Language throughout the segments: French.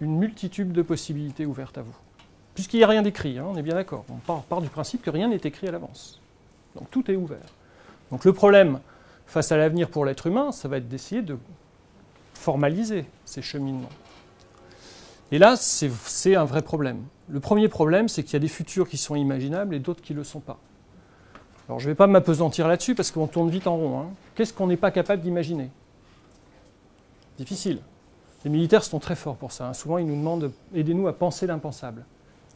une multitude de possibilités ouvertes à vous. Puisqu'il n'y a rien d'écrit, hein, on est bien d'accord. On part du principe que rien n'est écrit à l'avance. Donc tout est ouvert. Donc le problème face à l'avenir pour l'être humain, ça va être d'essayer de formaliser ces cheminements. Et là, c'est un vrai problème. Le premier problème, c'est qu'il y a des futurs qui sont imaginables et d'autres qui ne le sont pas. Alors je ne vais pas m'appesantir là-dessus parce qu'on tourne vite en rond. Hein. Qu'est-ce qu'on n'est pas capable d'imaginer ? Difficile. Les militaires sont très forts pour ça. Hein. Souvent, ils nous demandent « aidez-nous à penser l'impensable ».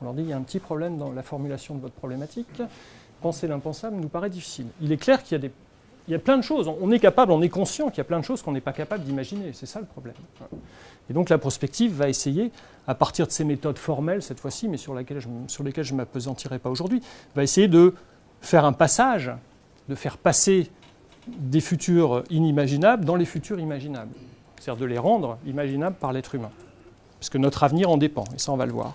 On leur dit « il y a un petit problème dans la formulation de votre problématique. Penser l'impensable nous paraît difficile ». Il est clair qu'il y a plein de choses. On est capable, on est conscient qu'il y a plein de choses qu'on n'est pas capable d'imaginer. C'est ça le problème. Et donc la prospective va essayer, à partir de ces méthodes formelles cette fois-ci, mais sur lesquelles je ne m'appesantirai pas aujourd'hui, va essayer de faire un passage, de faire passer des futurs inimaginables dans les futurs imaginables. C'est-à-dire de les rendre imaginables par l'être humain. Parce que notre avenir en dépend, et ça on va le voir.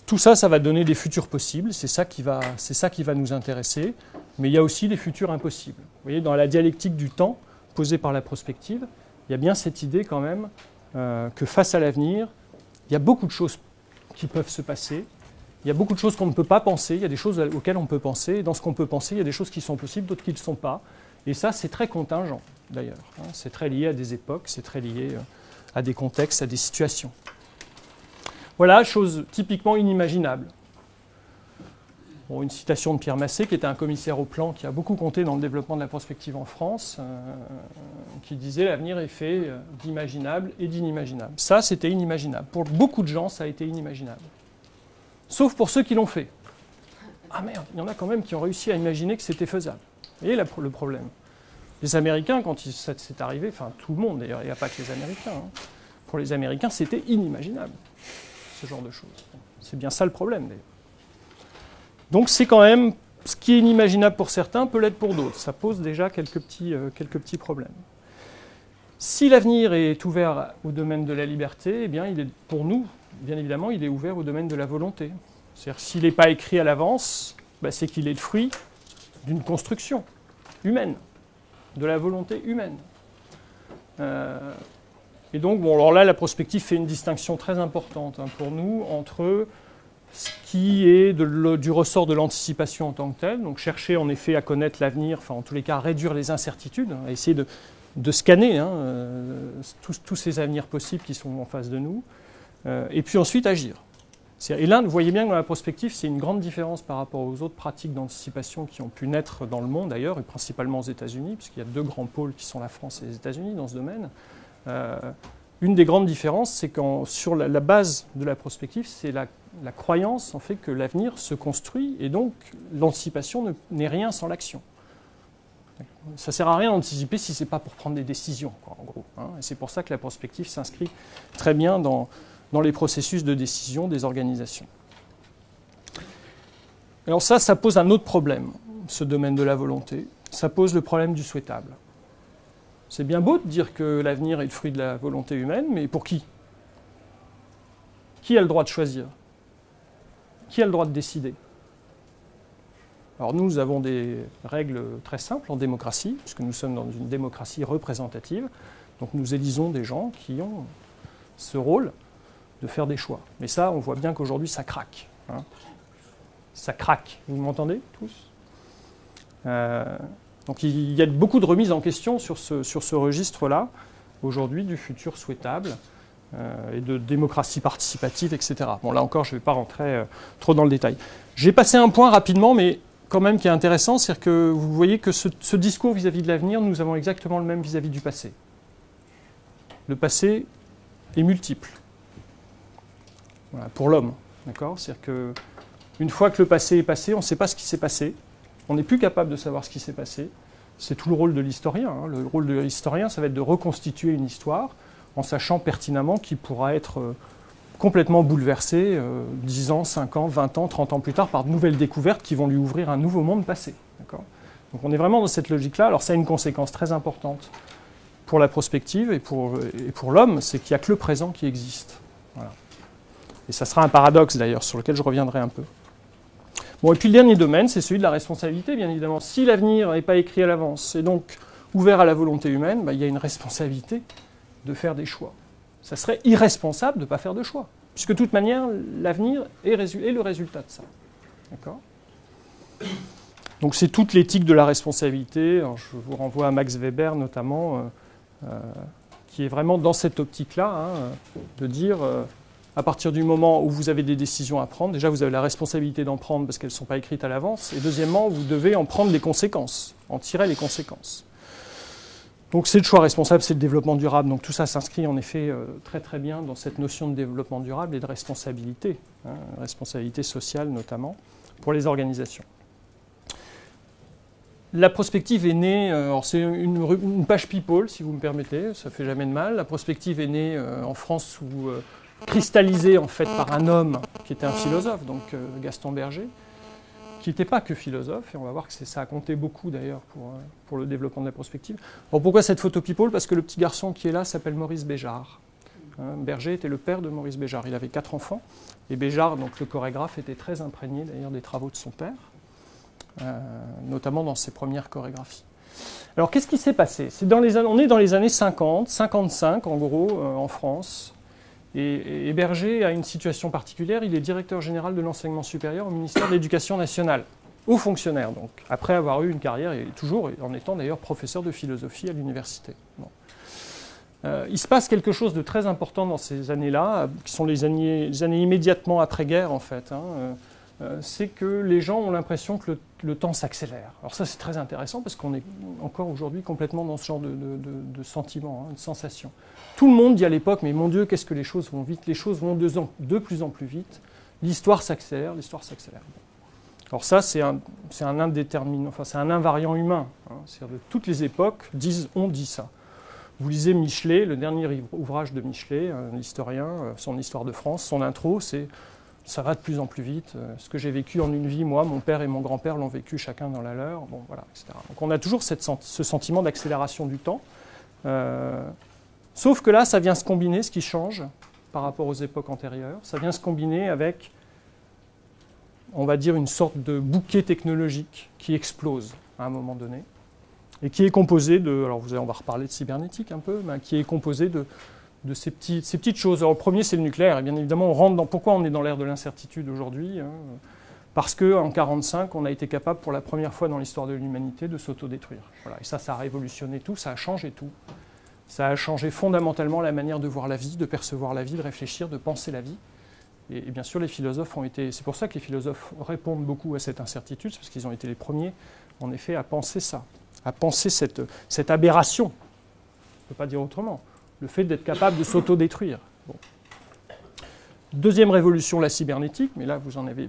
Tout ça, ça va donner des futurs possibles, c'est ça qui va nous intéresser, mais il y a aussi des futurs impossibles. Vous voyez, dans la dialectique du temps posée par la prospective, il y a bien cette idée quand même que face à l'avenir, il y a beaucoup de choses qui peuvent se passer, il y a beaucoup de choses qu'on ne peut pas penser, il y a des choses auxquelles on peut penser, et dans ce qu'on peut penser, il y a des choses qui sont possibles, d'autres qui ne le sont pas. Et ça, c'est très contingent, d'ailleurs. C'est très lié à des époques, c'est très lié à des contextes, à des situations. Voilà, chose typiquement inimaginable. Bon, une citation de Pierre Massé, qui était un commissaire au plan qui a beaucoup compté dans le développement de la prospective en France, qui disait « l'avenir est fait d'imaginable et d'inimaginable ». Ça, c'était inimaginable. Pour beaucoup de gens, ça a été inimaginable. Sauf pour ceux qui l'ont fait. Ah merde, il y en a quand même qui ont réussi à imaginer que c'était faisable. Vous voyez le problème. Les Américains, quand c'est arrivé, enfin tout le monde d'ailleurs, il n'y a pas que les Américains, hein. Pour les Américains, c'était inimaginable, ce genre de choses. C'est bien ça le problème d'ailleurs. Donc c'est quand même, ce qui est inimaginable pour certains peut l'être pour d'autres. Ça pose déjà quelques petits problèmes. Si l'avenir est ouvert au domaine de la liberté, eh bien, il est, pour nous, bien évidemment, il est ouvert au domaine de la volonté. C'est-à-dire s'il n'est pas écrit à l'avance, c'est qu'il est le fruit d'une construction humaine, de la volonté humaine. Et donc, bon, alors là, la prospective fait une distinction très importante pour nous entre ce qui est du ressort de l'anticipation en tant que tel, donc chercher en effet à connaître l'avenir, enfin en tous les cas réduire les incertitudes, à essayer de scanner tous ces avenirs possibles qui sont en face de nous, et puis ensuite agir. Et là, vous voyez bien que dans la prospective, c'est une grande différence par rapport aux autres pratiques d'anticipation qui ont pu naître dans le monde d'ailleurs, et principalement aux États-Unis, puisqu'il y a deux grands pôles qui sont la France et les États-Unis dans ce domaine. Une des grandes différences, c'est que sur la base de la prospective, c'est la croyance en fait que l'avenir se construit, et donc l'anticipation n'est rien sans l'action. Ça ne sert à rien d'anticiper si ce n'est pas pour prendre des décisions, quoi, en gros. Et c'est pour ça que la prospective s'inscrit très bien dans les processus de décision des organisations. Alors ça pose un autre problème, ce domaine de la volonté. Ça pose le problème du souhaitable. C'est bien beau de dire que l'avenir est le fruit de la volonté humaine, mais pour qui ? Qui a le droit de choisir ? Qui a le droit de décider ? Alors nous avons des règles très simples en démocratie, puisque nous sommes dans une démocratie représentative, donc nous élisons des gens qui ont ce rôle de faire des choix. Mais ça, on voit bien qu'aujourd'hui, ça craque. Ça craque. Vous m'entendez tous ? Donc il y a beaucoup de remises en question sur ce registre-là, aujourd'hui, du futur souhaitable, et de démocratie participative, etc. Bon, là encore, je ne vais pas rentrer trop dans le détail. J'ai passé un point rapidement, mais quand même qui est intéressant, c'est que vous voyez que ce discours vis-à-vis de l'avenir, nous avons exactement le même vis-à-vis du passé. Le passé est multiple. Voilà, pour l'homme, d'accord ? C'est-à-dire qu'une fois que le passé est passé, on ne sait pas ce qui s'est passé. On n'est plus capable de savoir ce qui s'est passé. C'est tout le rôle de l'historien. Le rôle de l'historien, ça va être de reconstituer une histoire en sachant pertinemment qu'il pourra être complètement bouleversé 10 ans, 5 ans, 20 ans, 30 ans plus tard par de nouvelles découvertes qui vont lui ouvrir un nouveau monde passé. D'accord ? Donc on est vraiment dans cette logique-là. Alors ça a une conséquence très importante pour la prospective et pour l'homme, c'est qu'il n'y a que le présent qui existe. Voilà. Et ça sera un paradoxe d'ailleurs, sur lequel je reviendrai un peu. Bon, et puis le dernier domaine, c'est celui de la responsabilité, bien évidemment. Si l'avenir n'est pas écrit à l'avance et donc ouvert à la volonté humaine, il y a une responsabilité de faire des choix. Ça serait irresponsable de ne pas faire de choix, puisque de toute manière, l'avenir est le résultat de ça. D'accord ? Donc c'est toute l'éthique de la responsabilité. Alors, je vous renvoie à Max Weber notamment, qui est vraiment dans cette optique-là, hein, de dire, à partir du moment où vous avez des décisions à prendre, déjà vous avez la responsabilité d'en prendre parce qu'elles ne sont pas écrites à l'avance, et deuxièmement, vous devez en prendre les conséquences, en tirer les conséquences. Donc c'est le choix responsable, c'est le développement durable. Donc tout ça s'inscrit en effet très très bien dans cette notion de développement durable et de responsabilité, hein, responsabilité sociale notamment, pour les organisations. La prospective est née, alors c'est une page people si vous me permettez, ça fait jamais de mal. La prospective est née en France cristallisée en fait par un homme qui était un philosophe, donc Gaston Berger, qui n'était pas que philosophe, et on va voir que ça a compté beaucoup d'ailleurs pour le développement de la prospective. Alors pourquoi cette photo people ? Parce que le petit garçon qui est là s'appelle Maurice Béjart. Berger était le père de Maurice Béjart, il avait 4 enfants, et Béjart, donc le chorégraphe, était très imprégné d'ailleurs des travaux de son père, notamment dans ses premières chorégraphies. Alors qu'est-ce qui s'est passé ? On est dans les années 50, 55 en gros, en France. Et Berger a une situation particulière, il est directeur général de l'enseignement supérieur au ministère de l'Éducation nationale, haut fonctionnaire donc, après avoir eu une carrière, et toujours en étant d'ailleurs professeur de philosophie à l'université. Bon. Il se passe quelque chose de très important dans ces années-là, qui sont les années immédiatement après-guerre en fait, hein, c'est que les gens ont l'impression que le temps s'accélère. Alors ça c'est très intéressant parce qu'on est encore aujourd'hui complètement dans ce genre de sentiment, hein, de sensation. Tout le monde dit à l'époque, mais mon Dieu, qu'est-ce que les choses vont vite, les choses vont de plus en plus vite, l'histoire s'accélère, l'histoire s'accélère. Alors ça c'est un indéterminant, enfin c'est un invariant humain, hein, c'est-à-dire de toutes les époques on dit ça. Vous lisez Michelet, le dernier ouvrage de Michelet, un historien, son histoire de France, son intro, c'est ça va de plus en plus vite. Ce que j'ai vécu en une vie, moi, mon père et mon grand-père l'ont vécu chacun dans la leur, bon, voilà, etc. Donc on a toujours ce sentiment d'accélération du temps. Sauf que là, ça vient se combiner, ce qui change par rapport aux époques antérieures, ça vient se combiner avec, on va dire, une sorte de bouquet technologique qui explose à un moment donné, et qui est composé de, alors on va reparler de cybernétique un peu, mais qui est composé de ces petites choses. Alors, le premier, c'est le nucléaire. Et bien évidemment, on rentre dans... Pourquoi on est dans l'ère de l'incertitude aujourd'hui, hein ? Parce qu'en 1945, on a été capable, pour la première fois dans l'histoire de l'humanité, de s'autodétruire. Voilà. Et ça a révolutionné tout, ça a changé tout. Ça a changé fondamentalement la manière de voir la vie, de percevoir la vie, de réfléchir, de penser la vie. Et bien sûr, les philosophes ont été... C'est pour ça que les philosophes répondent beaucoup à cette incertitude, parce qu'ils ont été les premiers, en effet, à penser ça, à penser cette aberration. On ne peut pas dire autrement. Le fait d'être capable de s'autodétruire. Bon. Deuxième révolution, la cybernétique, mais là vous en avez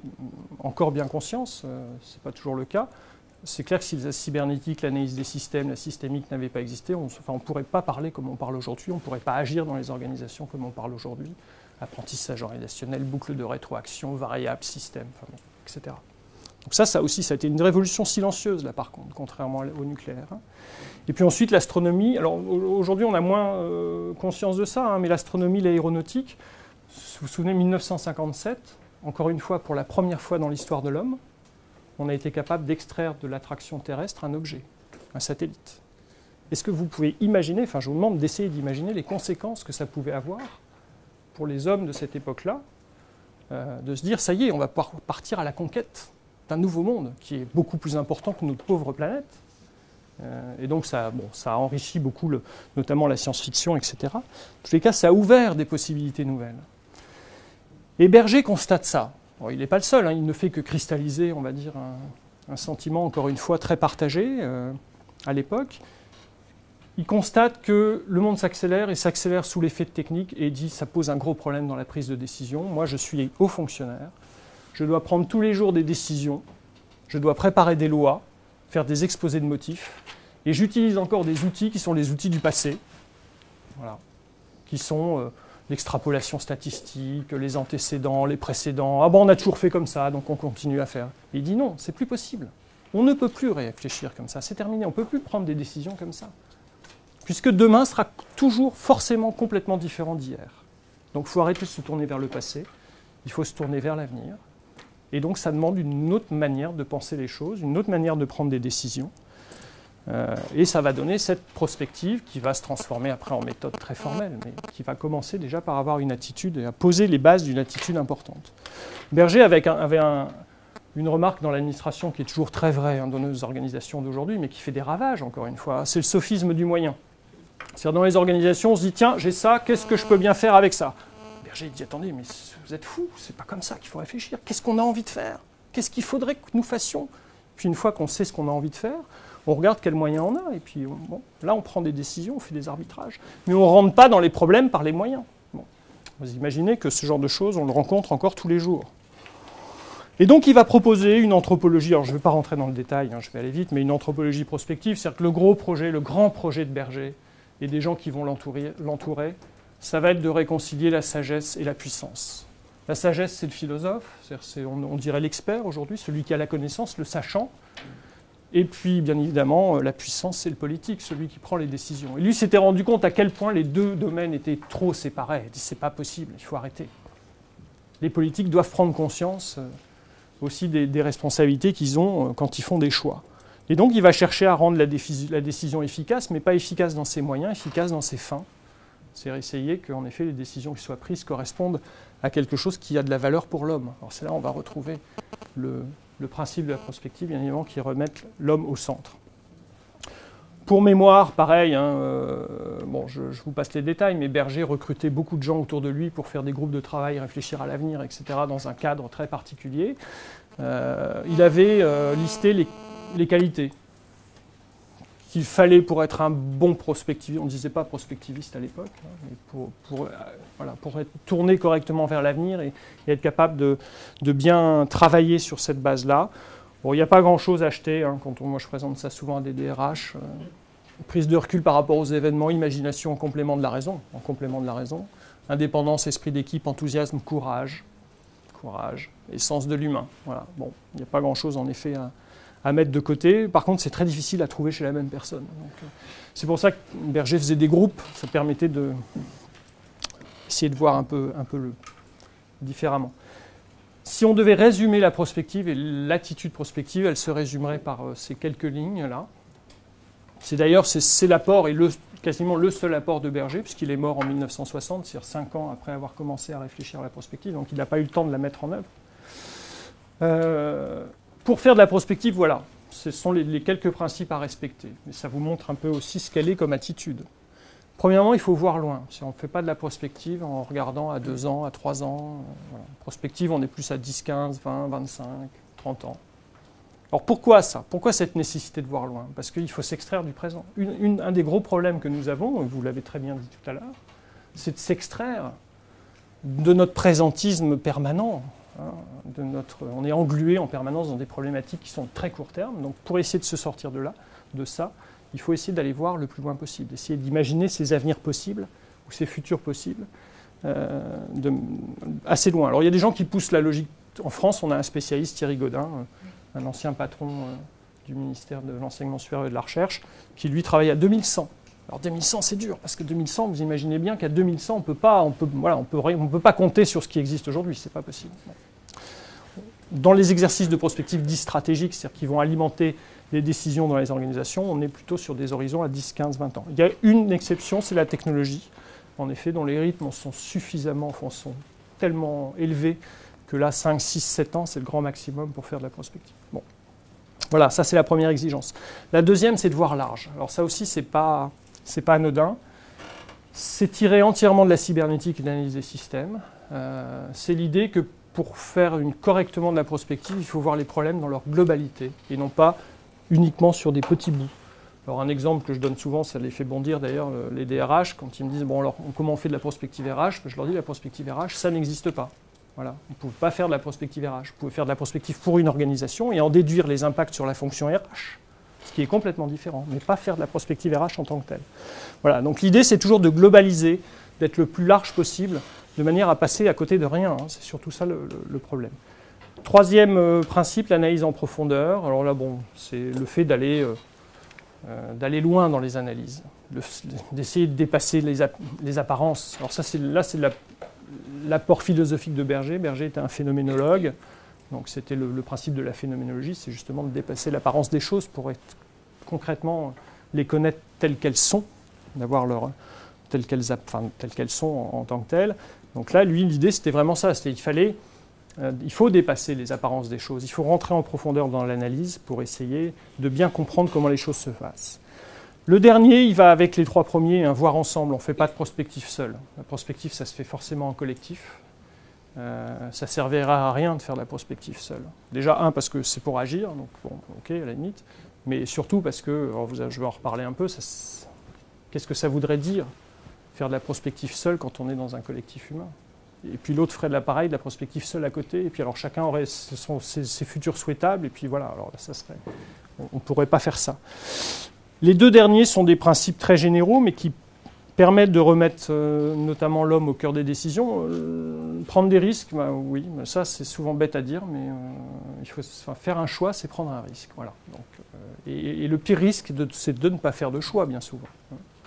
encore bien conscience, ce n'est pas toujours le cas. C'est clair que si la cybernétique, l'analyse des systèmes, la systémique n'avaient pas existé, on ne pourrait pas parler comme on parle aujourd'hui, on ne pourrait pas agir dans les organisations comme on parle aujourd'hui. Apprentissage organisationnel, boucle de rétroaction, variable, système, enfin bon, etc. Donc ça aussi, ça a été une révolution silencieuse, là, par contre, contrairement au nucléaire. Et puis ensuite, l'astronomie. Alors, aujourd'hui, on a moins conscience de ça, hein, mais l'astronomie, l'aéronautique, vous vous souvenez, 1957, encore une fois, pour la première fois dans l'histoire de l'homme, on a été capable d'extraire de l'attraction terrestre un objet, un satellite. Est-ce que vous pouvez imaginer, enfin, je vous demande d'essayer d'imaginer les conséquences que ça pouvait avoir pour les hommes de cette époque-là, de se dire, ça y est, on va pouvoir partir à la conquête d'un nouveau monde qui est beaucoup plus important que notre pauvre planète. Et donc ça a enrichi beaucoup, notamment la science-fiction, etc. En tous les cas, ça a ouvert des possibilités nouvelles. Et Berger constate ça. Bon, il n'est pas le seul, hein, il ne fait que cristalliser, on va dire, un sentiment, encore une fois, très partagé à l'époque. Il constate que le monde s'accélère et s'accélère sous l'effet de technique et dit ça pose un gros problème dans la prise de décision. Moi, je suis haut fonctionnaire. Je dois prendre tous les jours des décisions, je dois préparer des lois, faire des exposés de motifs, et j'utilise encore des outils qui sont les outils du passé, voilà, qui sont l'extrapolation statistique, les antécédents, les précédents. Ah bon, on a toujours fait comme ça, donc on continue à faire. Et il dit non, c'est plus possible. On ne peut plus réfléchir comme ça, c'est terminé, on ne peut plus prendre des décisions comme ça. Puisque demain sera toujours forcément complètement différent d'hier. Donc il faut arrêter de se tourner vers le passé, il faut se tourner vers l'avenir. Et donc ça demande une autre manière de penser les choses, une autre manière de prendre des décisions. Et ça va donner cette prospective qui va se transformer après en méthode très formelle, mais qui va commencer déjà par avoir une attitude et à poser les bases d'une attitude importante. Berger avait une remarque dans l'administration qui est toujours très vraie dans nos organisations d'aujourd'hui, mais qui fait des ravages, encore une fois, c'est le sophisme du moyen. C'est-à-dire dans les organisations, on se dit, tiens, j'ai ça, qu'est-ce que je peux bien faire avec ça? Berger dit, attendez, mais vous êtes fous, c'est pas comme ça qu'il faut réfléchir. Qu'est-ce qu'on a envie de faire? Qu'est-ce qu'il faudrait que nous fassions? Puis une fois qu'on sait ce qu'on a envie de faire, on regarde quels moyens on a, et puis bon, là on prend des décisions, on fait des arbitrages. Mais on ne rentre pas dans les problèmes par les moyens. Bon. Vous imaginez que ce genre de choses, on le rencontre encore tous les jours. Et donc il va proposer une anthropologie, alors je ne vais pas rentrer dans le détail, je vais aller vite, mais une anthropologie prospective, c'est-à-dire que le grand projet de Berger, et des gens qui vont l'entourer, ça va être de réconcilier la sagesse et la puissance. La sagesse, c'est le philosophe, on dirait l'expert aujourd'hui, celui qui a la connaissance, le sachant. Et puis, bien évidemment, la puissance, c'est le politique, celui qui prend les décisions. Et lui s'était rendu compte à quel point les deux domaines étaient trop séparés. Il dit, c'est pas possible, il faut arrêter. Les politiques doivent prendre conscience aussi des responsabilités qu'ils ont quand ils font des choix. Et donc, il va chercher à rendre la décision efficace, mais pas efficace dans ses moyens, efficace dans ses fins. C'est essayer qu'en effet, les décisions qui soient prises correspondent à quelque chose qui a de la valeur pour l'homme. Alors c'est là où on va retrouver le principe de la prospective, bien évidemment, qui remet l'homme au centre. Pour mémoire, pareil, je vous passe les détails, mais Berger recrutait beaucoup de gens autour de lui pour faire des groupes de travail, réfléchir à l'avenir, etc., dans un cadre très particulier. Il avait listé les qualités qu'il fallait pour être un bon prospectiviste. On ne disait pas prospectiviste à l'époque, mais pour être tourné correctement vers l'avenir et être capable de bien travailler sur cette base-là. Bon, il n'y a pas grand-chose à acheter, moi je présente ça souvent à des DRH. Prise de recul par rapport aux événements, imagination en complément de la raison. Indépendance, esprit d'équipe, enthousiasme, courage et sens de l'humain. Voilà. Bon, il n'y a pas grand-chose en effet à mettre de côté. Par contre, c'est très difficile à trouver chez la même personne. Donc, c'est pour ça que Berger faisait des groupes. Ça permettait d'essayer de voir un peu différemment. Si on devait résumer la prospective et l'attitude prospective, elle se résumerait par ces quelques lignes-là. C'est d'ailleurs l'apport et quasiment le seul apport de Berger, puisqu'il est mort en 1960, c'est-à-dire 5 ans après avoir commencé à réfléchir à la prospective, donc il n'a pas eu le temps de la mettre en œuvre. Pour faire de la prospective, voilà, ce sont les quelques principes à respecter. Mais ça vous montre un peu aussi ce qu'elle est comme attitude. Premièrement, il faut voir loin. Si on ne fait pas de la prospective en regardant à 2 ans, à 3 ans, voilà. Prospective, on est plus à 10, 15, 20, 25, 30 ans. Alors pourquoi ça? Pourquoi cette nécessité de voir loin? Parce qu'il faut s'extraire du présent. Un des gros problèmes que nous avons, vous l'avez très bien dit tout à l'heure, c'est de s'extraire de notre présentisme permanent. On est englué en permanence dans des problématiques qui sont de très court terme. Donc pour essayer de se sortir de ça, il faut essayer d'aller voir le plus loin possible, essayer d'imaginer ces avenirs possibles ou ces futurs possibles assez loin. Alors il y a des gens qui poussent la logique. En France, on a un spécialiste, Thierry Gaudin, un ancien patron du ministère de l'Enseignement supérieur et de la Recherche, qui lui travaille à 2100. Alors 2100, c'est dur, parce que 2100, vous imaginez bien qu'à 2100, on ne peut pas compter sur ce qui existe aujourd'hui, c'est pas possible. Dans les exercices de prospective dits stratégiques, c'est-à-dire qui vont alimenter les décisions dans les organisations, on est plutôt sur des horizons à 10, 15, 20 ans. Il y a une exception, c'est la technologie, en effet, dont les rythmes sont tellement élevés que là, 5, 6, 7 ans, c'est le grand maximum pour faire de la prospective. Bon. Voilà, ça c'est la première exigence. La deuxième, c'est de voir large. Alors ça aussi, c'est pas anodin. C'est tiré entièrement de la cybernétique et de l'analyse des systèmes. C'est l'idée que pour faire correctement de la prospective, il faut voir les problèmes dans leur globalité et non pas uniquement sur des petits bouts. Alors un exemple que je donne souvent, ça les fait bondir d'ailleurs, les DRH, quand ils me disent « bon alors comment on fait de la prospective RH ?» Je leur dis « la prospective RH, ça n'existe pas. » Voilà. Vous ne pouvez pas faire de la prospective RH. Vous pouvez faire de la prospective pour une organisation et en déduire les impacts sur la fonction RH, ce qui est complètement différent, mais pas faire de la prospective RH en tant que telle. Voilà. Donc l'idée, c'est toujours de globaliser, d'être le plus large possible, de manière à passer à côté de rien. C'est surtout ça le problème. Troisième principe, l'analyse en profondeur. Alors là, bon, c'est le fait d'aller loin dans les analyses, d'essayer de dépasser les apparences. Alors ça, c'est l'apport philosophique de Berger. Berger était un phénoménologue, donc c'était le principe de la phénoménologie, c'est justement de dépasser l'apparence des choses pour concrètement les connaître telles qu'elles sont, d'avoir telles qu'elles sont en tant que telles. Donc là, lui, l'idée, c'était vraiment ça. Il faut dépasser les apparences des choses. Il faut rentrer en profondeur dans l'analyse pour essayer de bien comprendre comment les choses se passent. Le dernier, il va avec les trois premiers, voir ensemble. On ne fait pas de prospective seul. La prospective, ça se fait forcément en collectif. Ça ne servira à rien de faire de la prospective seule. Déjà, parce que c'est pour agir, donc bon, ok, à la limite. Mais surtout parce que, je vais en reparler un peu, qu'est-ce que ça voudrait dire faire de la prospective seule quand on est dans un collectif humain? Et puis l'autre ferait de l'appareil, de la prospective seule à côté, et puis alors chacun aurait ses futurs souhaitables, et puis voilà, alors là, on ne pourrait pas faire ça. Les deux derniers sont des principes très généraux, mais qui permettent de remettre notamment l'homme au cœur des décisions. Prendre des risques, oui, ça c'est souvent bête à dire, mais faire un choix, c'est prendre un risque. Voilà. Donc, et le pire risque, c'est de ne pas faire de choix, bien souvent.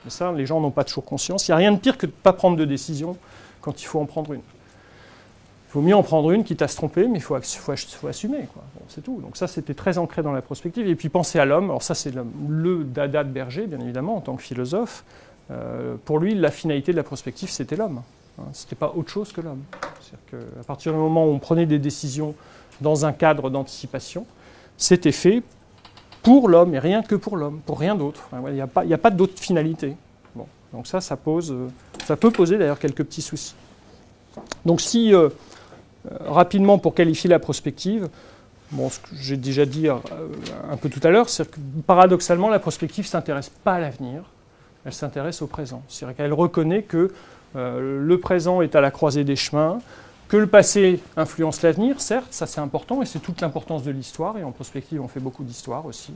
Mais ça, les gens n'ont pas toujours conscience. Il n'y a rien de pire que de ne pas prendre de décision quand il faut en prendre une. Il vaut mieux en prendre une, quitte à se tromper, mais il faut assumer. Quoi. Bon, c'est tout. Donc ça, c'était très ancré dans la prospective. Et puis penser à l'homme. Alors ça, c'est le dada de Berger, bien évidemment, en tant que philosophe. Pour lui, la finalité de la prospective, c'était l'homme. Ce n'était pas autre chose que l'homme. C'est-à-dire qu'à partir du moment où on prenait des décisions dans un cadre d'anticipation, c'était fait pour l'homme et rien que pour l'homme, pour rien d'autre. Il n'y a pas d'autre finalité. Bon. Donc ça peut poser d'ailleurs quelques petits soucis. Donc si, rapidement pour qualifier la prospective, ce que j'ai déjà dit un peu tout à l'heure, c'est que paradoxalement, la prospective ne s'intéresse pas à l'avenir, elle s'intéresse au présent. C'est-à-dire qu'elle reconnaît que le présent est à la croisée des chemins, que le passé influence l'avenir, certes, ça c'est important, et c'est toute l'importance de l'histoire, et en prospective on fait beaucoup d'histoire aussi.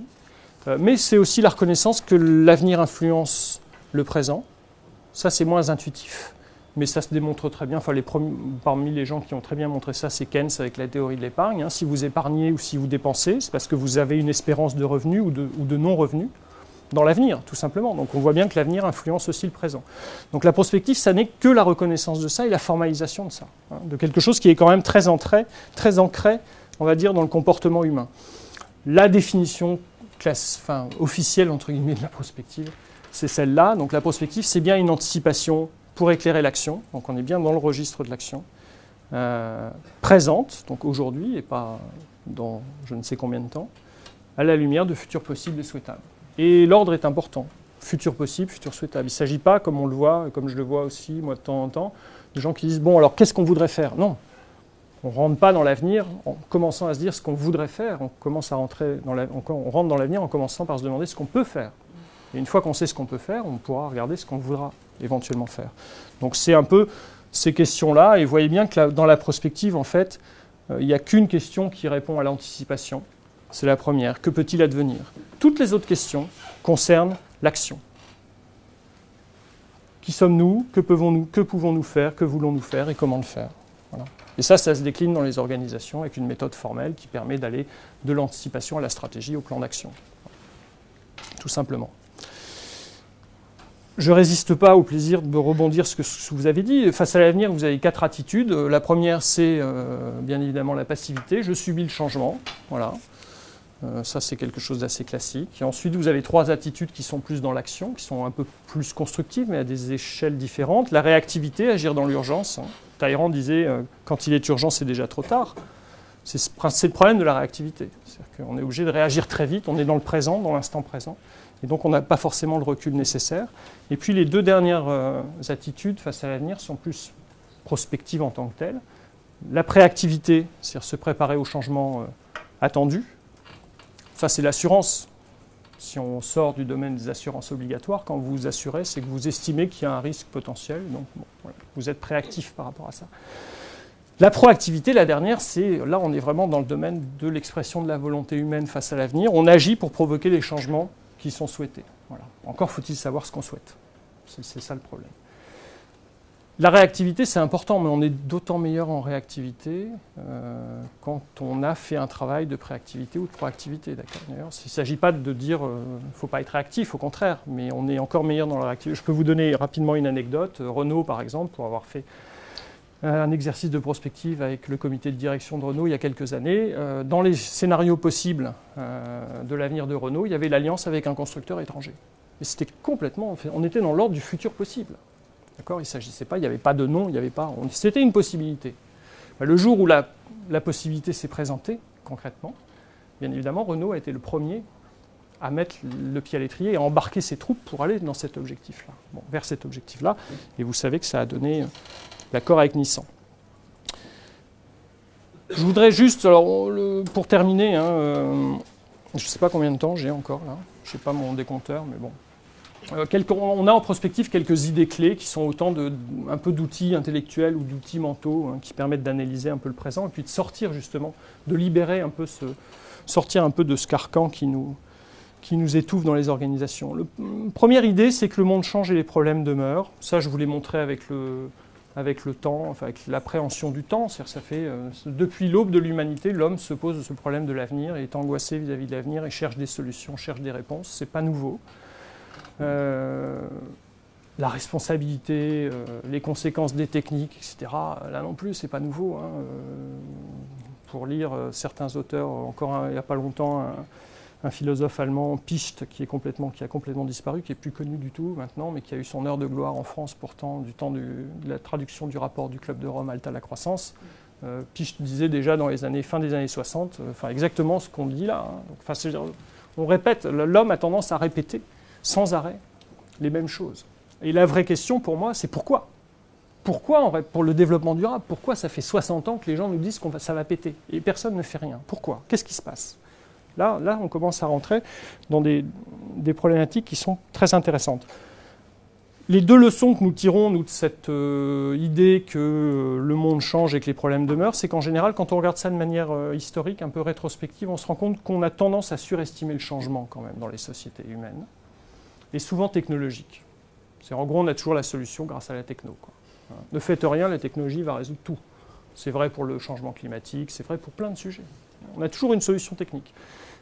Mais c'est aussi la reconnaissance que l'avenir influence le présent. Ça c'est moins intuitif, mais ça se démontre très bien. Parmi les gens qui ont très bien montré ça, c'est Keynes avec la théorie de l'épargne. Si vous épargnez ou si vous dépensez, c'est parce que vous avez une espérance de revenu ou de non-revenu dans l'avenir, tout simplement. Donc on voit bien que l'avenir influence aussi le présent. Donc la prospective, ça n'est que la reconnaissance de ça et la formalisation de ça, de quelque chose qui est quand même très ancré, on va dire, dans le comportement humain. La définition officielle, entre guillemets, de la prospective, c'est celle-là. Donc la prospective, c'est bien une anticipation pour éclairer l'action, donc on est bien dans le registre de l'action, présente, donc aujourd'hui et pas dans je ne sais combien de temps, à la lumière de futurs possibles et souhaitables. Et l'ordre est important. Futur possible, futur souhaitable. Il ne s'agit pas, comme on le voit, comme je le vois aussi, moi, de temps en temps, de gens qui disent « Bon, alors, qu'est-ce qu'on voudrait faire ?» Non. On ne rentre pas dans l'avenir en commençant à se dire ce qu'on voudrait faire. On rentre dans l'avenir en commençant par se demander ce qu'on peut faire. Et une fois qu'on sait ce qu'on peut faire, on pourra regarder ce qu'on voudra éventuellement faire. Donc, c'est un peu ces questions-là. Et vous voyez bien que dans la prospective, en fait, il n'y a qu'une question qui répond à l'anticipation. C'est la première. Que peut-il advenir ? Toutes les autres questions concernent l'action. Qui sommes-nous ? Que pouvons-nous faire ? Que voulons-nous faire ? Et comment le faire ? Voilà. Et ça se décline dans les organisations avec une méthode formelle qui permet d'aller de l'anticipation à la stratégie, au plan d'action. Tout simplement. Je ne résiste pas au plaisir de rebondir sur ce que vous avez dit. Face à l'avenir, vous avez 4 attitudes. La première, c'est bien évidemment la passivité. Je subis le changement. Voilà. Ça, c'est quelque chose d'assez classique. Et ensuite, vous avez 3 attitudes qui sont plus dans l'action, qui sont un peu plus constructives, mais à des échelles différentes. La réactivité, agir dans l'urgence. Talleyrand disait quand il est urgent, c'est déjà trop tard. C'est le problème de la réactivité. C'est-à-dire qu'on est obligé de réagir très vite, on est dans le présent, dans l'instant présent. Et donc, on n'a pas forcément le recul nécessaire. Et puis, les 2 dernières attitudes face à l'avenir sont plus prospectives en tant que telles. La préactivité, c'est-à-dire se préparer au changement attendu. Ça, c'est l'assurance. Si on sort du domaine des assurances obligatoires, quand vous vous assurez, c'est que vous estimez qu'il y a un risque potentiel. Donc, voilà, vous êtes préactif par rapport à ça. La proactivité, la dernière, là, on est vraiment dans le domaine de l'expression de la volonté humaine face à l'avenir. On agit pour provoquer les changements qui sont souhaités. Voilà. Encore faut-il savoir ce qu'on souhaite. C'est ça le problème. La réactivité, c'est important, mais on est d'autant meilleur en réactivité quand on a fait un travail de préactivité ou de proactivité. D'ailleurs, il ne s'agit pas de dire qu'il ne faut pas être réactif, au contraire, mais on est encore meilleur dans la réactivité. Je peux vous donner rapidement une anecdote. Renault, par exemple, pour avoir fait un exercice de prospective avec le comité de direction de Renault il y a quelques années. Dans les scénarios possibles de l'avenir de Renault, il y avait l'alliance avec un constructeur étranger. Et c'était complètement... On était dans l'ordre du futur possible. D'accord ? Il ne s'agissait pas, il n'y avait pas de nom, il n'y avait pas... C'était une possibilité. Le jour où la possibilité s'est présentée, concrètement, bien évidemment, Renault a été le premier à mettre le pied à l'étrier et à embarquer ses troupes pour aller dans cet objectif-là, vers cet objectif-là. Et vous savez que ça a donné l'accord avec Nissan. Je voudrais juste, alors, pour terminer, je ne sais pas combien de temps j'ai encore là, je ne sais pas mon décompteur, mais bon. On a en prospective quelques idées clés qui sont autant un peu d'outils intellectuels ou d'outils mentaux qui permettent d'analyser un peu le présent et puis de sortir justement, de libérer un peu sortir un peu de ce carcan qui nous étouffe dans les organisations. La première idée, c'est que le monde change et les problèmes demeurent. Ça, je vous l'ai montré avec le temps, enfin avec l'appréhension du temps. C'est-à-dire, ça fait depuis l'aube de l'humanité, l'homme se pose ce problème de l'avenir et est angoissé vis-à-vis de l'avenir et cherche des solutions, cherche des réponses. C'est pas nouveau. La responsabilité, les conséquences des techniques, etc. Là non plus, c'est pas nouveau. Pour lire certains auteurs, encore il n'y a pas longtemps, un philosophe allemand, Picht, qui a complètement disparu, qui est plus connu du tout maintenant, mais qui a eu son heure de gloire en France pourtant du temps de la traduction du rapport du Club de Rome Halte à la croissance. Picht disait déjà dans fin des années 60, exactement ce qu'on dit là. On répète, l'homme a tendance à répéter sans arrêt les mêmes choses. Et la vraie question pour moi, c'est pourquoi ? Pourquoi, pour le développement durable, pourquoi ça fait 60 ans que les gens nous disent que ça va péter et personne ne fait rien ? Pourquoi ? Qu'est-ce qui se passe ? Là, on commence à rentrer dans des problématiques qui sont très intéressantes. Les deux leçons que nous tirons, nous, de cette idée que le monde change et que les problèmes demeurent, c'est qu'en général, quand on regarde ça de manière historique, un peu rétrospective, on se rend compte qu'on a tendance à surestimer le changement quand même dans les sociétés humaines, et souvent technologique. En gros, on a toujours la solution grâce à la techno, quoi. Ne faites rien, la technologie va résoudre tout. C'est vrai pour le changement climatique, c'est vrai pour plein de sujets. On a toujours une solution technique.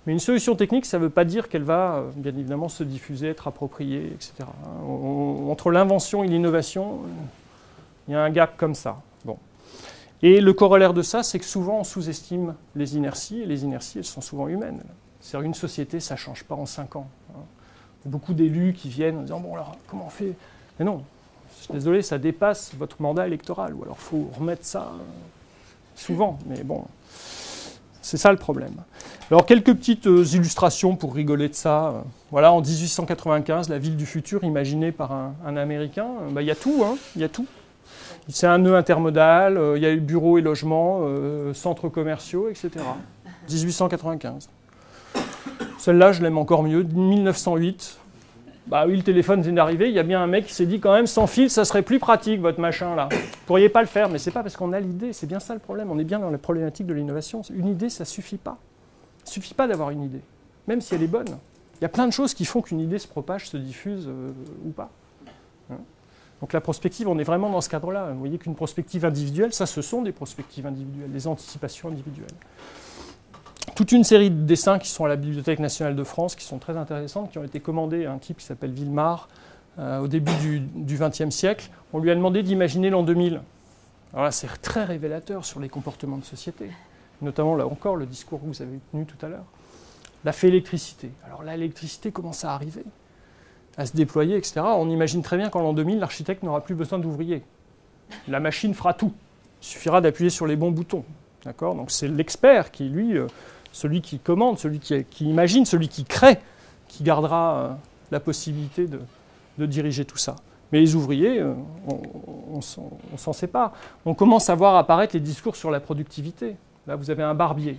Mais une solution technique, ça ne veut pas dire qu'elle va, bien évidemment, se diffuser, être appropriée, etc. Entre l'invention et l'innovation, il y a un gap comme ça. Bon. Et le corollaire de ça, c'est que souvent, on sous-estime les inerties, et les inerties, elles sont souvent humaines. C'est-à-dire une société, ça ne change pas en 5 ans. Il y a beaucoup d'élus qui viennent en disant « Bon, alors, comment on fait ?» Mais non, je suis désolé, ça dépasse votre mandat électoral. Ou alors, il faut remettre ça souvent. Mais bon, c'est ça le problème. Alors, quelques petites illustrations pour rigoler de ça. Voilà, en 1895, la ville du futur, imaginée par un Américain, il y a tout, il y a tout. C'est un nœud intermodal, il y a eu bureaux et logements, centres commerciaux, etc. 1895. Celle-là, je l'aime encore mieux. 1908. Bah oui, le téléphone vient d'arriver. Il y a bien un mec qui s'est dit quand même, sans fil, ça serait plus pratique, votre machin là. Vous ne pourriez pas le faire, mais c'est pas parce qu'on a l'idée. C'est bien ça le problème. On est bien dans la problématique de l'innovation. Une idée, ça suffit pas. Il suffit pas d'avoir une idée, même si elle est bonne. Il y a plein de choses qui font qu'une idée se propage, se diffuse ou pas. Donc la prospective, on est vraiment dans ce cadre-là. Vous voyez qu'une prospective individuelle, ça, ce sont des prospectives individuelles, des anticipations individuelles. Toute une série de dessins qui sont à la Bibliothèque nationale de France, qui sont très intéressantes, qui ont été commandés à un type qui s'appelle Villemar au début du XXe siècle. On lui a demandé d'imaginer l'an 2000. Alors là, c'est très révélateur sur les comportements de société, notamment là encore le discours que vous avez tenu tout à l'heure. La fait électricité. Alors là, l'électricité commence à arriver, à se déployer, etc. On imagine très bien qu'en l'an 2000, l'architecte n'aura plus besoin d'ouvriers. La machine fera tout. Il suffira d'appuyer sur les bons boutons. D'accord ? Donc c'est l'expert qui, lui, celui qui commande, celui qui imagine, celui qui crée, qui gardera la possibilité de diriger tout ça. Mais les ouvriers, on s'en sépare. On commence à voir apparaître les discours sur la productivité. Là, vous avez un barbier.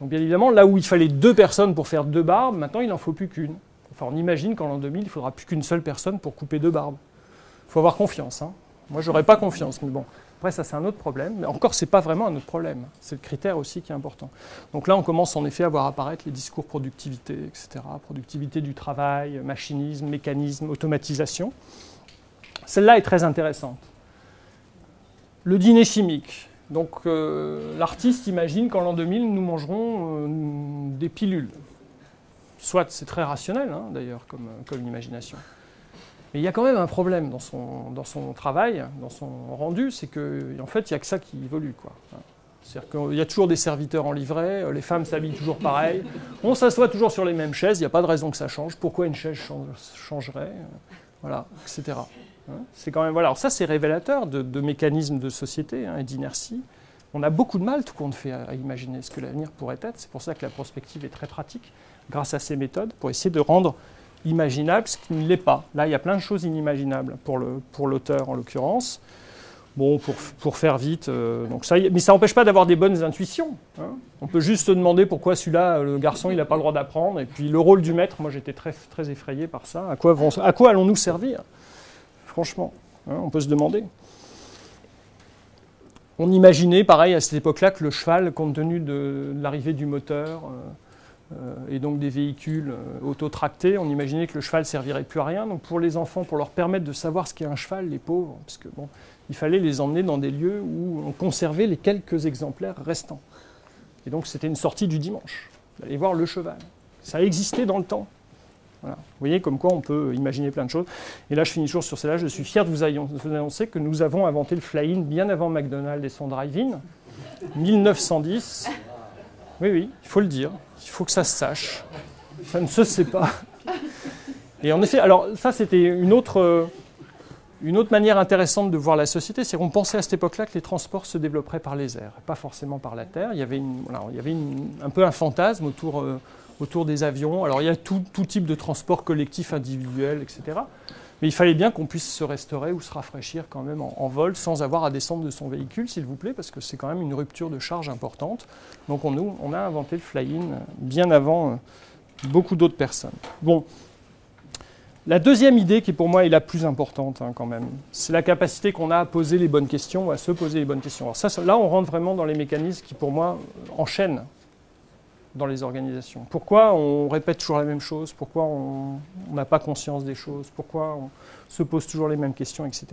Donc bien évidemment, là où il fallait 2 personnes pour faire 2 barbes, maintenant il n'en faut plus qu'une. Enfin, on imagine qu'en l'an 2000, il ne faudra plus qu'une seule personne pour couper 2 barbes. Il faut avoir confiance. Moi, je n'aurais pas confiance, mais bon. Après, ça, c'est un autre problème. Mais encore, ce n'est pas vraiment un autre problème. C'est le critère aussi qui est important. Donc là, on commence en effet à voir apparaître les discours productivité, etc. Productivité du travail, machinisme, mécanisme, automatisation. Celle-là est très intéressante. Le dîner chimique. Donc, l'artiste imagine qu'en l'an 2000, nous mangerons des pilules. Soit c'est très rationnel, d'ailleurs, comme imagination. Mais il y a quand même un problème dans son travail, dans son rendu, c'est qu'en fait, il n'y a que ça qui évolue, quoi. C'est-à-dire qu'il y a toujours des serviteurs en livrée, les femmes s'habillent toujours pareil, on s'assoit toujours sur les mêmes chaises, il n'y a pas de raison que ça change. Pourquoi une chaise changerait, voilà, etc. C'est quand même, voilà. Alors ça, c'est révélateur de mécanismes de société et d'inertie. On a beaucoup de mal, tout compte fait, à imaginer ce que l'avenir pourrait être. C'est pour ça que la prospective est très pratique, grâce à ces méthodes, pour essayer de rendre imaginable ce qui ne l'est pas. Là, il y a plein de choses inimaginables pour l'auteur, en l'occurrence. Bon, pour faire vite, donc ça, mais ça n'empêche pas d'avoir des bonnes intuitions. On peut juste se demander pourquoi celui-là, le garçon, il n'a pas le droit d'apprendre. Et puis le rôle du maître, moi j'étais très, très effrayé par ça. À quoi allons-nous servir? Franchement, on peut se demander. On imaginait, pareil, à cette époque-là, que le cheval, compte tenu de l'arrivée du moteur et donc des véhicules autotractés, on imaginait que le cheval ne servirait plus à rien. Donc pour les enfants, pour leur permettre de savoir ce qu'est un cheval, les pauvres, parce que bon, il fallait les emmener dans des lieux où on conservait les quelques exemplaires restants. Et donc c'était une sortie du dimanche, d'aller voir le cheval. Ça existait dans le temps. Voilà. Vous voyez comme quoi on peut imaginer plein de choses. Et là je finis toujours sur celle-là, je suis fier de vous annoncer que nous avons inventé le fly-in bien avant McDonald's et son drive-in, 1910. Oui, oui, il faut le dire, il faut que ça se sache. Ça ne se sait pas. Et en effet, alors ça c'était une autre manière intéressante de voir la société, c'est qu'on pensait à cette époque-là que les transports se développeraient par les airs, pas forcément par la terre. Il y avait, un peu un fantasme autour des avions. Alors il y a tout type de transport collectif, individuel, etc. Mais il fallait bien qu'on puisse se restaurer ou se rafraîchir quand même en vol sans avoir à descendre de son véhicule, s'il vous plaît, parce que c'est quand même une rupture de charge importante. Donc on a inventé le fly-in bien avant beaucoup d'autres personnes. Bon. La deuxième idée, qui pour moi est la plus importante quand même, c'est la capacité qu'on a à poser les bonnes questions, à se poser les bonnes questions. Alors ça, là, on rentre vraiment dans les mécanismes qui, pour moi, enchaînent dans les organisations. Pourquoi on répète toujours la même chose? Pourquoi on n'a pas conscience des choses? Pourquoi on se pose toujours les mêmes questions, etc.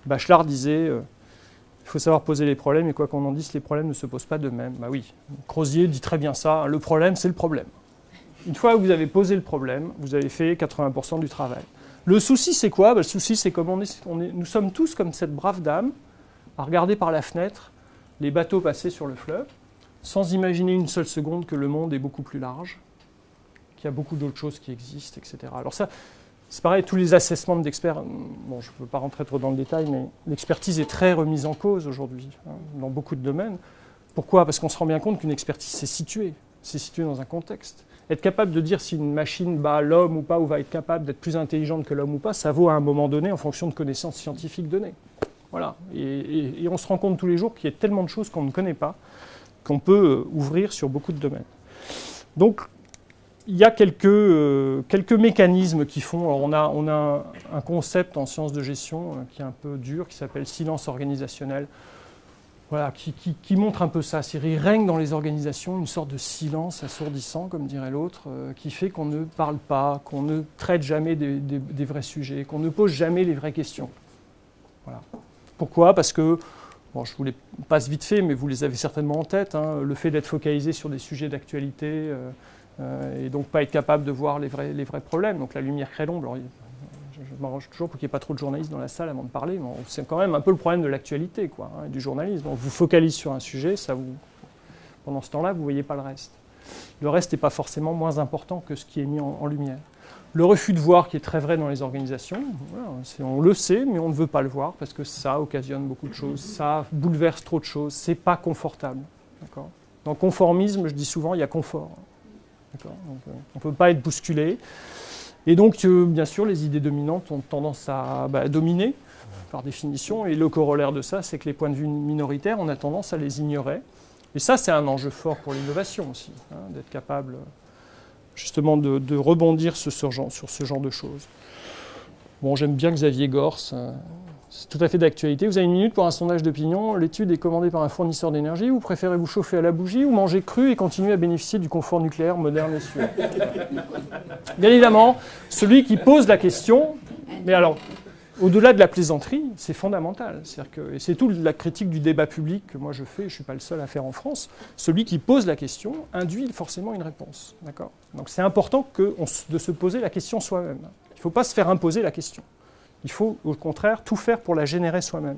Bachelard disait il faut savoir poser les problèmes, et quoi qu'on en dise, les problèmes ne se posent pas d'eux-mêmes. Bah oui, Crozier dit très bien ça, le problème, c'est le problème. Une fois que vous avez posé le problème, vous avez fait 80% du travail. Le souci, c'est quoi? Le souci, c'est comme nous sommes tous comme cette brave dame, à regarder par la fenêtre les bateaux passer sur le fleuve, sans imaginer une seule seconde que le monde est beaucoup plus large, qu'il y a beaucoup d'autres choses qui existent, etc. Alors ça, c'est pareil, tous les assessments d'experts, bon, je ne peux pas rentrer trop dans le détail, mais l'expertise est très remise en cause aujourd'hui, dans beaucoup de domaines. Pourquoi? Parce qu'on se rend bien compte qu'une expertise, c'est situé dans un contexte. Être capable de dire si une machine bat l'homme ou pas, ou va être capable d'être plus intelligente que l'homme ou pas, ça vaut à un moment donné en fonction de connaissances scientifiques données. Voilà. Et on se rend compte tous les jours qu'il y a tellement de choses qu'on ne connaît pas, qu'on peut ouvrir sur beaucoup de domaines. Donc, il y a quelques mécanismes qui font... Alors on a un concept en sciences de gestion qui est un peu dur, qui s'appelle silence organisationnel. Voilà, qui montre un peu ça. Il règne dans les organisations une sorte de silence assourdissant, comme dirait l'autre, qui fait qu'on ne parle pas, qu'on ne traite jamais des vrais sujets, qu'on ne pose jamais les vraies questions. Voilà. Pourquoi? Parce que, bon, je vous les passe vite fait, mais vous les avez certainement en tête, le fait d'être focalisé sur des sujets d'actualité et donc pas être capable de voir les vrais problèmes. Donc la lumière crée l'ombre. Je m'arrange toujours pour qu'il n'y ait pas trop de journalistes dans la salle avant de parler. Bon, c'est quand même un peu le problème de l'actualité, quoi, du journalisme. On vous focalise sur un sujet, pendant ce temps-là, vous ne voyez pas le reste. Le reste n'est pas forcément moins important que ce qui est mis en lumière. Le refus de voir, qui est très vrai dans les organisations, voilà, on le sait, mais on ne veut pas le voir parce que ça occasionne beaucoup de choses, ça bouleverse trop de choses, c'est pas confortable. D'accord ? Dans le conformisme, je dis souvent, il y a confort. D'accord ? Donc, on ne peut pas être bousculé. Et donc, bien sûr, les idées dominantes ont tendance à dominer, par définition, et le corollaire de ça, c'est que les points de vue minoritaires, on a tendance à les ignorer. Et ça, c'est un enjeu fort pour l'innovation aussi, d'être capable justement de rebondir sur ce genre de choses. Bon, j'aime bien Xavier Gorce, c'est tout à fait d'actualité. Vous avez une minute pour un sondage d'opinion. L'étude est commandée par un fournisseur d'énergie. Vous préférez vous chauffer à la bougie ou manger cru et continuer à bénéficier du confort nucléaire moderne et sûr? Bien évidemment, celui qui pose la question, mais alors, au-delà de la plaisanterie, c'est fondamental. Et c'est toute la critique du débat public que moi je fais, je ne suis pas le seul à faire en France. Celui qui pose la question induit forcément une réponse. D'accord ? Donc c'est important de se poser la question soi-même. Il Il ne faut pas se faire imposer la question. Il faut, au contraire, tout faire pour la générer soi-même.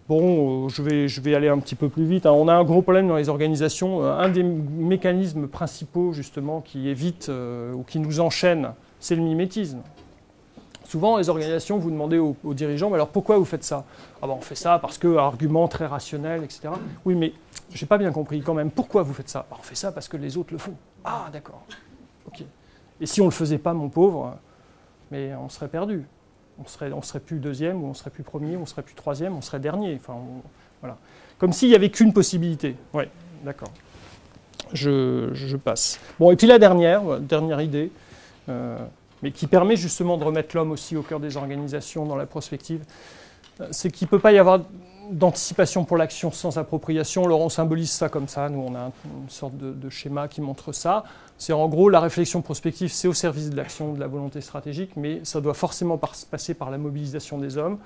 Bon, je vais aller un petit peu plus vite. On a un gros problème dans les organisations. Un des mécanismes principaux, justement, qui évite ou qui nous enchaîne, c'est le mimétisme. Souvent, les organisations, vous demandez aux dirigeants, mais alors pourquoi vous faites ça? Ah ben, on fait ça parce que, argument très rationnel, etc. Oui, mais je n'ai pas bien compris quand même. Pourquoi vous faites ça? On fait ça parce que les autres le font. Ah, d'accord. Ok. Et si on ne le faisait pas, mon pauvre, mais on serait perdu. On serait plus deuxième, ou on serait plus premier, ou on serait plus troisième, on serait dernier. Enfin, voilà. Comme s'il n'y avait qu'une possibilité. Oui, d'accord. Je passe. Bon, et puis la dernière idée, mais qui permet justement de remettre l'homme aussi au cœur des organisations dans la prospective, c'est qu'il ne peut pas y avoir d'anticipation pour l'action sans appropriation. Alors on symbolise ça comme ça, nous on a une sorte de schéma qui montre ça. C'est en gros la réflexion prospective, c'est au service de l'action, de la volonté stratégique, mais ça doit forcément passer par la mobilisation des hommes.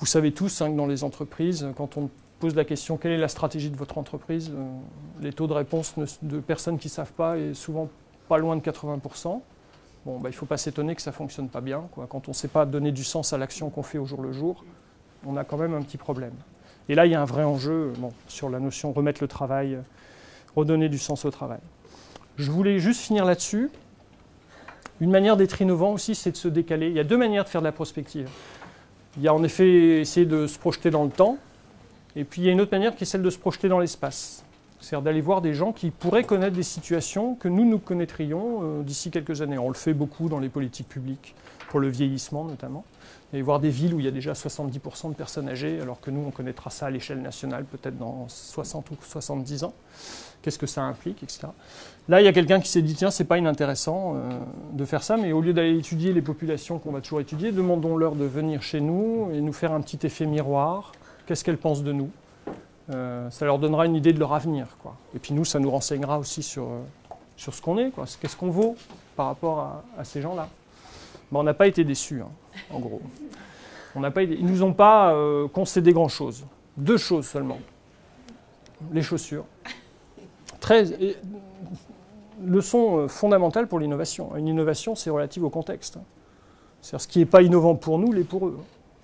Vous savez tous que dans les entreprises, quand on pose la question quelle est la stratégie de votre entreprise, les taux de réponse de personnes qui ne savent pas est souvent pas loin de 80%. Bon, il ne faut pas s'étonner que ça ne fonctionne pas bien, quoi. Quand on ne sait pas donner du sens à l'action qu'on fait au jour le jour, on a quand même un petit problème. Et là, il y a un vrai enjeu sur la notion de remettre le travail, redonner du sens au travail. Je voulais juste finir là-dessus. Une manière d'être innovant aussi, c'est de se décaler. Il y a deux manières de faire de la prospective. Il y a en effet essayer de se projeter dans le temps, et puis il y a une autre manière qui est celle de se projeter dans l'espace. C'est-à-dire d'aller voir des gens qui pourraient connaître des situations que nous connaîtrions d'ici quelques années. On le fait beaucoup dans les politiques publiques, pour le vieillissement notamment. Et voir des villes où il y a déjà 70% de personnes âgées, alors que nous, on connaîtra ça à l'échelle nationale, peut-être dans 60 ou 70 ans. Qu'est-ce que ça implique, etc. Là, il y a quelqu'un qui s'est dit, tiens, c'est pas inintéressant de faire ça, mais au lieu d'aller étudier les populations qu'on va toujours étudier, demandons-leur de venir chez nous et nous faire un petit effet miroir. Qu'est-ce qu'elles pensent de nous? Ça leur donnera une idée de leur avenir, quoi. Et puis nous, ça nous renseignera aussi sur ce qu'on est, quoi. Qu'est-ce qu'on vaut par rapport à ces gens-là. On n'a pas été déçus, hein, en gros. Ils ne nous ont pas concédé grand-chose. Deux choses seulement. Les chaussures. Leçon fondamentale pour l'innovation. Une innovation, c'est relative au contexte. C'est-à-dire ce qui n'est pas innovant pour nous, l'est pour eux.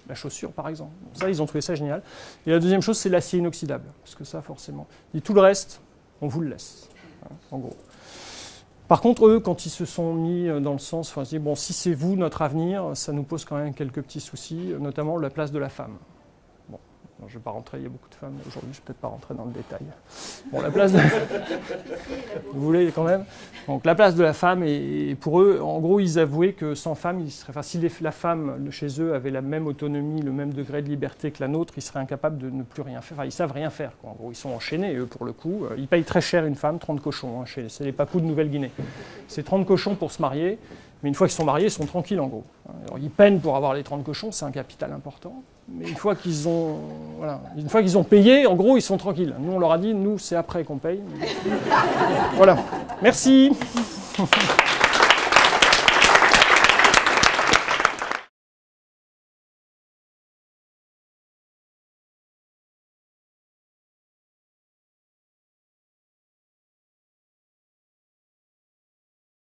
La chaussure, par exemple. Ça, ils ont trouvé ça génial. Et la deuxième chose, c'est l'acier inoxydable. Parce que ça, forcément. Et tout le reste, on vous le laisse. Hein, en gros. Par contre, eux, quand ils se sont mis dans le sens, enfin, ils se disent, bon, si c'est vous, notre avenir, ça nous pose quand même quelques petits soucis, notamment la place de la femme. Bon, je ne vais pas rentrer, il y a beaucoup de femmes aujourd'hui, je ne vais peut-être pas rentrer dans le détail. Bon, la place de... Vous voulez quand même? Donc la place de la femme, et pour eux, en gros, ils avouaient que sans femme, il serait... enfin, si la femme, chez eux, avait la même autonomie, le même degré de liberté que la nôtre, ils seraient incapables de ne plus rien faire. Enfin, ils ne savent rien faire, quoi. En gros, ils sont enchaînés, eux, pour le coup. Ils payent très cher une femme, 30 cochons. Hein, c'est les papous de Nouvelle-Guinée. C'est 30 cochons pour se marier, mais une fois qu'ils sont mariés, ils sont tranquilles, en gros. Alors, ils peinent pour avoir les 30 cochons, c'est un capital important. Mais une fois qu'ils ont, payé, en gros, ils sont tranquilles. Nous, on leur a dit, nous, c'est après qu'on paye. Voilà. Merci.